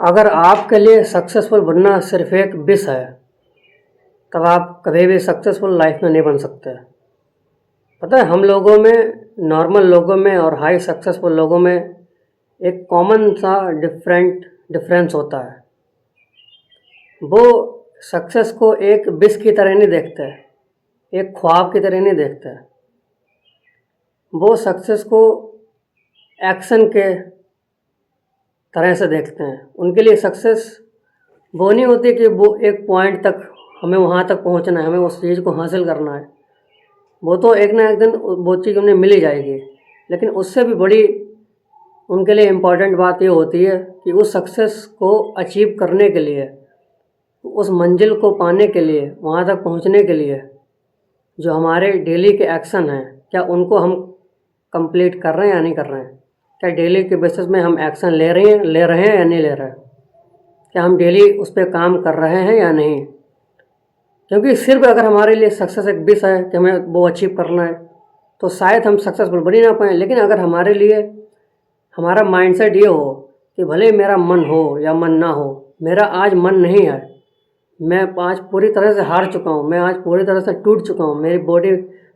अगर आपके लिए सक्सेसफुल बनना सिर्फ एक विश है, तब आप कभी भी सक्सेसफुल लाइफ में नहीं बन सकते। पता है, हम लोगों में, नॉर्मल लोगों में और हाई सक्सेसफुल लोगों में एक कॉमन सा डिफरेंस होता है। वो सक्सेस को एक विश की तरह नहीं देखते, एक ख्वाब की तरह नहीं देखते। वो सक्सेस को एक्शन के तरह से देखते हैं। उनके लिए सक्सेस वो नहीं होती कि वो एक पॉइंट तक, हमें वहाँ तक पहुँचना है, हमें उस चीज़ को हासिल करना है। वो तो एक ना एक दिन वो चीज़ उन्हें मिल ही जाएगी। लेकिन उससे भी बड़ी उनके लिए इम्पॉर्टेंट बात ये होती है कि उस सक्सेस को अचीव करने के लिए, उस मंजिल को पाने के लिए, वहाँ तक पहुँचने के लिए जो हमारे डेली के एक्शन हैं, क्या उनको हम कंप्लीट कर रहे हैं या नहीं कर रहे हैं? क्या डेली के बेसिस में हम एक्शन ले रहे हैं या नहीं ले रहे हैं? क्या हम डेली उस पर काम कर रहे हैं या नहीं? क्योंकि सिर्फ अगर हमारे लिए सक्सेस एक विश है कि हमें वो अचीव करना है, तो शायद हम सक्सेसफुल बन ही ना पाएँ। लेकिन अगर हमारे लिए हमारा माइंडसेट ये हो कि भले मेरा मन हो या मन ना हो, मेरा आज मन नहीं है, मैं आज पूरी तरह से हार चुका हूँ, मैं आज पूरी तरह से टूट चुका हूँ, मेरी बॉडी,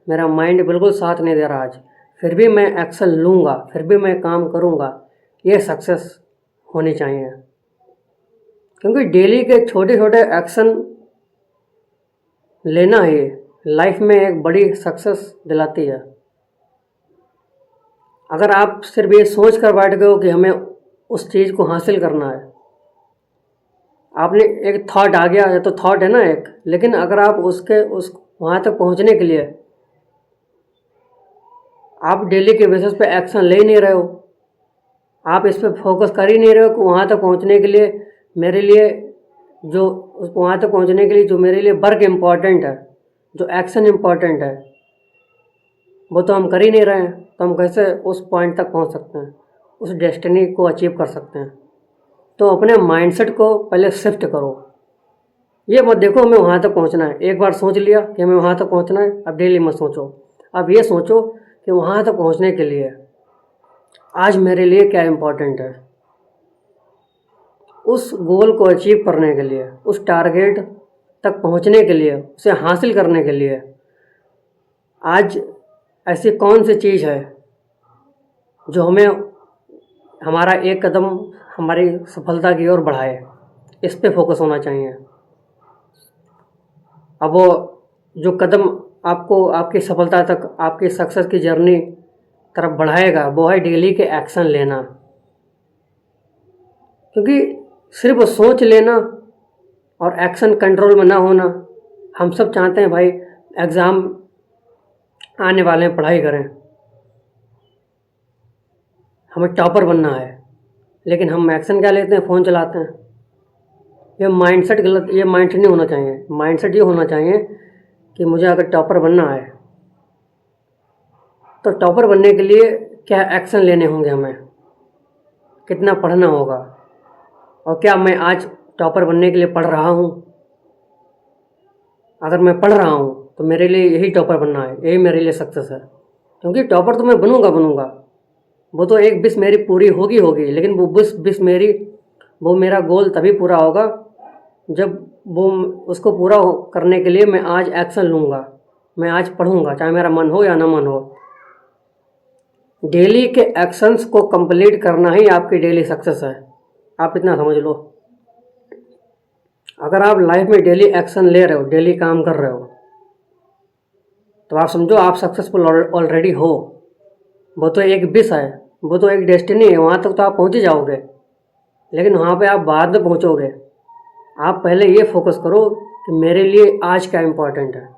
मेरा माइंड बिल्कुल साथ नहीं दे रहा आज, फिर भी मैं एक्शन लूँगा, फिर भी मैं काम करूँगा, ये सक्सेस होनी चाहिए। क्योंकि डेली के छोटे छोटे एक्शन लेना ही लाइफ में एक बड़ी सक्सेस दिलाती है। अगर आप सिर्फ ये सोच कर बैठ गए हो कि हमें उस चीज़ को हासिल करना है, आपने एक थॉट आ गया, या तो थॉट है ना एक, लेकिन अगर आप उस वहाँ तक पहुँचने के लिए आप डेली के बेसिस पे एक्शन ले ही नहीं रहे हो, आप इस पर फोकस कर ही नहीं रहे हो कि वहाँ तक पहुँचने के लिए मेरे लिए वहाँ तक पहुँचने के लिए जो मेरे लिए वर्क इम्पॉर्टेंट है, जो एक्शन इम्पॉर्टेंट है, वो तो हम कर ही नहीं रहे हैं, तो हम कैसे उस पॉइंट तक पहुँच सकते हैं, उस डेस्टिनी को अचीव कर सकते हैं? तो अपने माइंडसेट को पहले शिफ्ट करो। ये मत देखो हमें वहाँ तक पहुँचना है, एक बार सोच लिया कि हमें वहाँ तक पहुँचना है, अब डेली मत सोचो। अब ये सोचो कि वहाँ तक पहुँचने के लिए आज मेरे लिए क्या इम्पोर्टेंट है। उस गोल को अचीव करने के लिए, उस टारगेट तक पहुँचने के लिए, उसे हासिल करने के लिए आज ऐसी कौन सी चीज़ है जो हमें हमारा एक कदम हमारी सफलता की ओर बढ़ाए, इस पे फोकस होना चाहिए। अब वो जो कदम आपको आपकी सफलता तक, आपकी सक्सेस की जर्नी तरफ बढ़ाएगा, वो है डेली के एक्शन लेना। क्योंकि सिर्फ सोच लेना और एक्शन कंट्रोल में ना होना, हम सब चाहते हैं भाई एग्ज़ाम आने वाले हैं, पढ़ाई करें, हमें टॉपर बनना है, लेकिन हम एक्शन क्या लेते हैं? फ़ोन चलाते हैं। ये माइंडसेट गलत, ये माइंडसेट नहीं होना चाहिए। माइंडसेट ये होना चाहिए कि मुझे अगर टॉपर बनना है तो टॉपर बनने के लिए क्या एक्शन लेने होंगे, हमें कितना पढ़ना होगा, और क्या मैं आज टॉपर बनने के लिए पढ़ रहा हूँ? अगर मैं पढ़ रहा हूँ तो मेरे लिए यही टॉपर बनना है, यही मेरे लिए सक्सेस है। क्योंकि टॉपर तो मैं बनूँगा, वो तो एक विश मेरी पूरी होगी, लेकिन वो विश मेरी, वो मेरा गोल तभी पूरा होगा जब वो, उसको पूरा करने के लिए मैं आज एक्शन लूँगा, मैं आज पढ़ूँगा, चाहे मेरा मन हो या ना मन हो। डेली के एक्शंस को कंप्लीट करना ही आपकी डेली सक्सेस है। आप इतना समझ लो। अगर आप लाइफ में डेली एक्शन ले रहे हो, डेली काम कर रहे हो, तो आप समझो आप सक्सेसफुल ऑलरेडी हो। वो तो एक विश है, वो तो एक डेस्टिनी है, वहाँ तक तो आप पहुँच ही जाओगे, लेकिन वहाँ पे आप बाद में पहुँचोगे। आप पहले ये फोकस करो कि मेरे लिए आज क्या इम्पोर्टेंट है,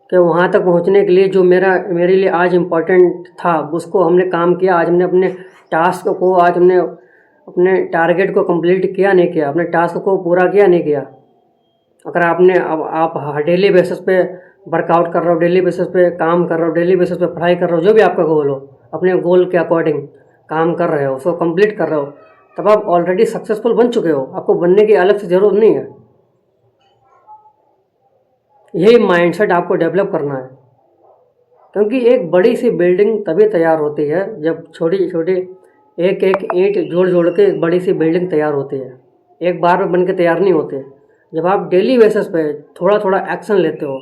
कि वहाँ तक पहुँचने के लिए जो मेरे लिए आज इम्पोर्टेंट था, उसको हमने काम किया, आज हमने अपने टास्क को, आज हमने अपने टारगेट को कंप्लीट किया नहीं किया, अपने टास्क को पूरा किया नहीं किया। अगर आप डेली बेसिस पे वर्कआउट कर रहे हो, डेली बेसिस पे काम कर रहे हो, डेली बेसिस पे पढ़ाई कर रहे हो, जो भी आपका गोल हो, अपने गोल के अकॉर्डिंग काम कर रहे हो, उसको कंप्लीट कर रहे हो, तब आप ऑलरेडी सक्सेसफुल बन चुके हो। आपको बनने की अलग से ज़रूरत नहीं है। यही माइंडसेट आपको डेवलप करना है। क्योंकि एक बड़ी सी बिल्डिंग तभी तैयार होती है जब छोटी छोटी एक एक ईंट जोड़ जोड़ के एक बड़ी सी बिल्डिंग तैयार होती है। एक बार में बन के तैयार नहीं होते। जब आप डेली बेसिस पे थोड़ा थोड़ा एक्शन लेते हो,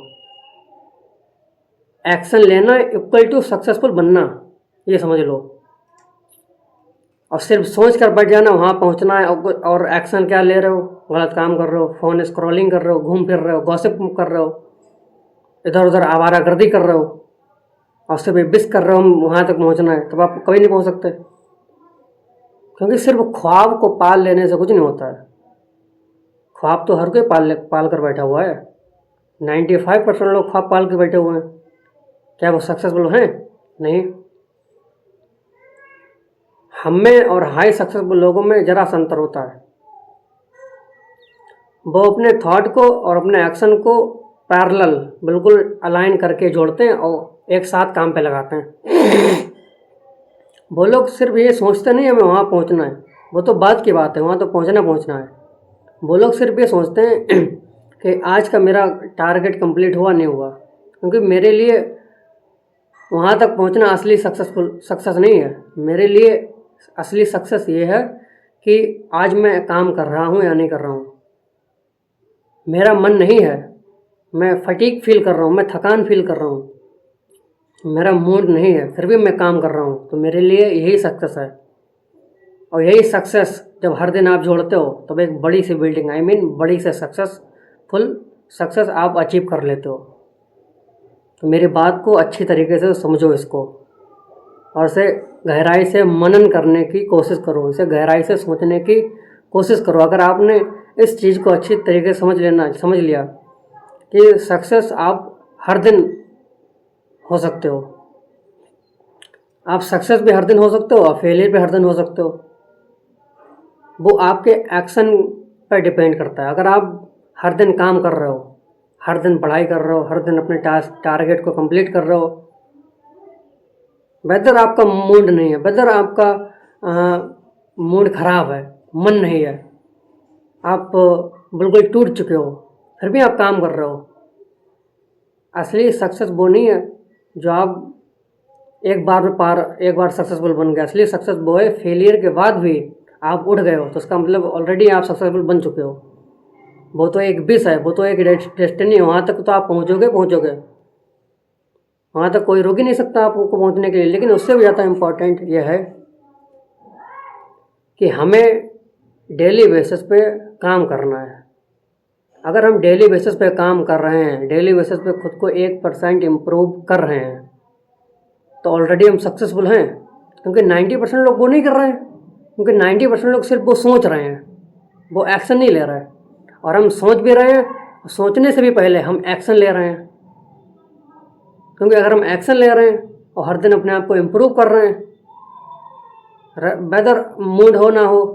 एक्शन लेना इक्वल टू सक्सेसफुल बनना, ये समझ लो। और सिर्फ सोच कर बैठ जाना वहाँ पहुँचना है, और एक्शन क्या ले रहे हो? गलत काम कर रहे हो, फ़ोन स्क्रॉलिंग कर रहे हो, घूम फिर रहे हो, गॉसिप कर रहे हो, इधर उधर आवारागर्दी कर रहे हो, और सिर्फ बिस कर रहे हो वहाँ तक पहुँचना है, तब आप कभी नहीं पहुँच सकते। क्योंकि सिर्फ ख्वाब को पाल लेने से कुछ नहीं होता है। ख्वाब तो हर कोई पाल कर बैठा हुआ है। 95% लोग ख्वाब पाल के बैठे हुए हैं। क्या वो सक्सेसफुल हैं? नहीं। हम में और हाई सक्सेसफुल लोगों में जरा सा अंतर होता है। वो अपने थॉट को और अपने एक्शन को पैरेलल बिल्कुल अलाइन करके जोड़ते हैं और एक साथ काम पे लगाते हैं। वो लोग सिर्फ ये सोचते नहीं हमें वहाँ पहुँचना है, वो तो बात की बात है, वहाँ तो पहुँचना है। वो लोग सिर्फ ये सोचते हैं कि आज का मेरा टारगेट कंप्लीट हुआ नहीं हुआ, क्योंकि मेरे लिए वहाँ तक पहुँचना असली सक्सेस नहीं है। मेरे लिए असली सक्सेस ये है कि आज मैं काम कर रहा हूँ या नहीं कर रहा हूँ। मेरा मन नहीं है, मैं फटीग फील कर रहा हूँ, मैं थकान फील कर रहा हूँ, मेरा मूड नहीं है, फिर भी मैं काम कर रहा हूँ, तो मेरे लिए यही सक्सेस है। और यही सक्सेस जब हर दिन आप जोड़ते हो तब एक बड़ी सी बिल्डिंग, बड़ी से सक्सेसफुल सक्सेस आप अचीव कर लेते हो। तो मेरी बात को अच्छी तरीके से समझो इसको, और इसे गहराई से मनन करने की कोशिश करो, इसे गहराई से सोचने की कोशिश करो। अगर आपने इस चीज़ को अच्छी तरीके से समझ लिया कि सक्सेस आप हर दिन हो सकते हो, आप सक्सेस भी हर दिन हो सकते हो और फेलियर भी हर दिन हो सकते हो। वो आपके एक्शन पर डिपेंड करता है। अगर आप हर दिन काम कर रहे हो, हर दिन पढ़ाई कर रहे हो, हर दिन अपने टारगेट को कंप्लीट कर रहे हो, वेदर आपका मूड नहीं है, वेदर आपका मूड खराब है, मन नहीं है, आप बिल्कुल टूट चुके हो, फिर भी आप काम कर रहे हो, असली सक्सेस वो नहीं है जो आप एक बार सक्सेसफुल बन गए। असली सक्सेस वो है फेलियर के बाद भी आप उठ गए हो, तो उसका मतलब ऑलरेडी आप सक्सेसफुल बन चुके हो। वो तो एक विश है, वो तो एक डेस्टिनी है, वहाँ तक तो आप पहुँचोगे, वहाँ तक कोई रोक ही नहीं सकता आपको पहुँचने के लिए। लेकिन उससे भी ज़्यादा इम्पोर्टेंट ये है कि हमें डेली बेसिस पे काम करना है। अगर हम डेली बेसिस पे काम कर रहे हैं, डेली बेसिस पे खुद को 1% इम्प्रूव कर रहे हैं, तो ऑलरेडी हम सक्सेसफुल हैं। क्योंकि 90% लोग वो नहीं कर रहे हैं, क्योंकि 90% लोग सिर्फ वो सोच रहे हैं, वो एक्शन नहीं ले रहे हैं। और हम सोच भी रहे हैं, सोचने से भी पहले हम एक्शन ले रहे हैं। क्योंकि अगर हम एक्शन ले रहे हैं और हर दिन अपने आप को इम्प्रूव कर रहे हैं, वेदर मूड हो ना हो,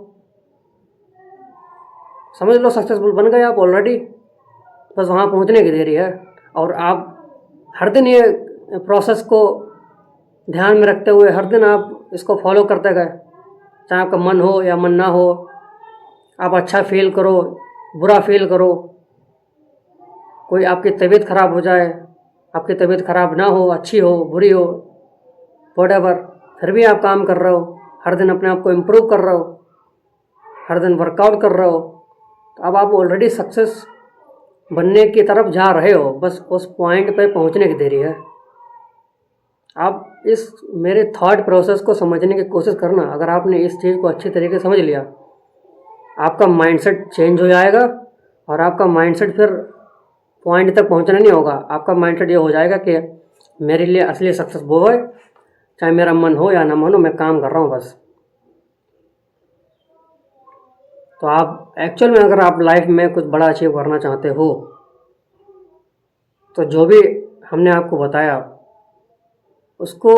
समझ लो सक्सेसफुल बन गए आप ऑलरेडी। बस वहाँ पहुँचने की देरी है। और आप हर दिन ये प्रोसेस को ध्यान में रखते हुए हर दिन आप इसको फॉलो करते गए, चाहे आपका मन हो या मन ना हो, आप अच्छा फील करो, बुरा फील करो, कोई आपकी तबीयत ख़राब हो जाए, आपकी तबीयत ख़राब ना हो, अच्छी हो, बुरी हो, व्हाटएवर, फिर भी आप काम कर रहे हो, हर दिन अपने आप को इम्प्रूव कर रहे हो, हर दिन वर्कआउट कर रहे हो, तो अब आप ऑलरेडी सक्सेस बनने की तरफ जा रहे हो। बस उस पॉइंट पे पहुंचने की देरी है। आप इस मेरे थॉट प्रोसेस को समझने की कोशिश करना। अगर आपने इस चीज़ को अच्छी तरीके से समझ लिया, आपका माइंडसेट चेंज हो जाएगा, और आपका माइंडसेट फिर पॉइंट तक पहुंचना नहीं होगा। आपका माइंडसेट ये हो जाएगा कि मेरे लिए असली सक्सेस वो है, चाहे मेरा मन हो या ना मन हो, मैं काम कर रहा हूँ बस। तो आप एक्चुअल में अगर आप लाइफ में कुछ बड़ा अचीव करना चाहते हो, तो जो भी हमने आपको बताया उसको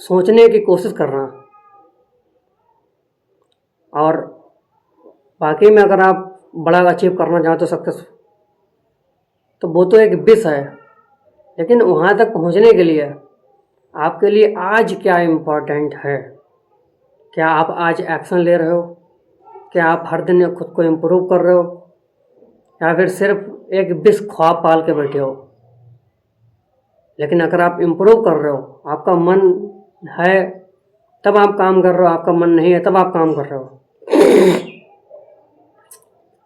सोचने की कोशिश करना। और बाकी में अगर आप बड़ा अचीव करना चाहते हो सक्सेस, तो वो तो एक विश है, लेकिन वहाँ तक पहुँचने के लिए आपके लिए आज क्या इम्पोर्टेंट है। क्या आप आज एक्शन ले रहे हो? क्या आप हर दिन खुद को इम्प्रूव कर रहे हो, या फिर सिर्फ एक विश ख्वाब पाल के बैठे हो? लेकिन अगर आप इम्प्रूव कर रहे हो, आपका मन है तब आप काम कर रहे हो, आपका मन नहीं है तब आप काम कर रहे हो।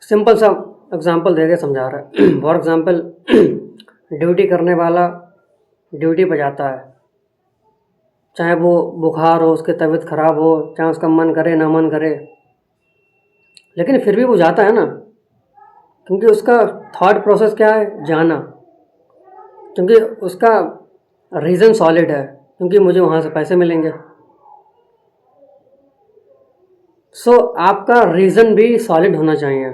सिंपल सा एग्जांपल देके समझा रहा है। फॉर एग्जांपल ड्यूटी करने वाला ड्यूटी पर जाता है, चाहे वो बुखार हो, उसकी तबीयत ख़राब हो, चाहे उसका मन करे ना मन करे, लेकिन फिर भी वो जाता है ना, क्योंकि उसका थॉट प्रोसेस क्या है, जाना। क्योंकि उसका रीज़न सॉलिड है, क्योंकि मुझे वहाँ से पैसे मिलेंगे। सो आपका रीज़न भी सॉलिड होना चाहिए।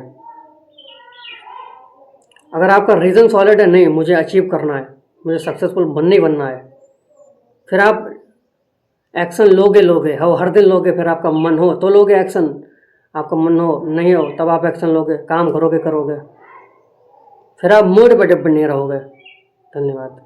अगर आपका रीज़न सॉलिड है, नहीं मुझे अचीव करना है, मुझे सक्सेसफुल बनना है, फिर आप एक्शन लोगे हर दिन लोगे। फिर आपका मन हो तो लोगे एक्शन, आपका मन हो नहीं हो तब आप एक्शन लोगे, काम करोगे। फिर आप मूड पर डिपेंड नहीं रहोगे। धन्यवाद।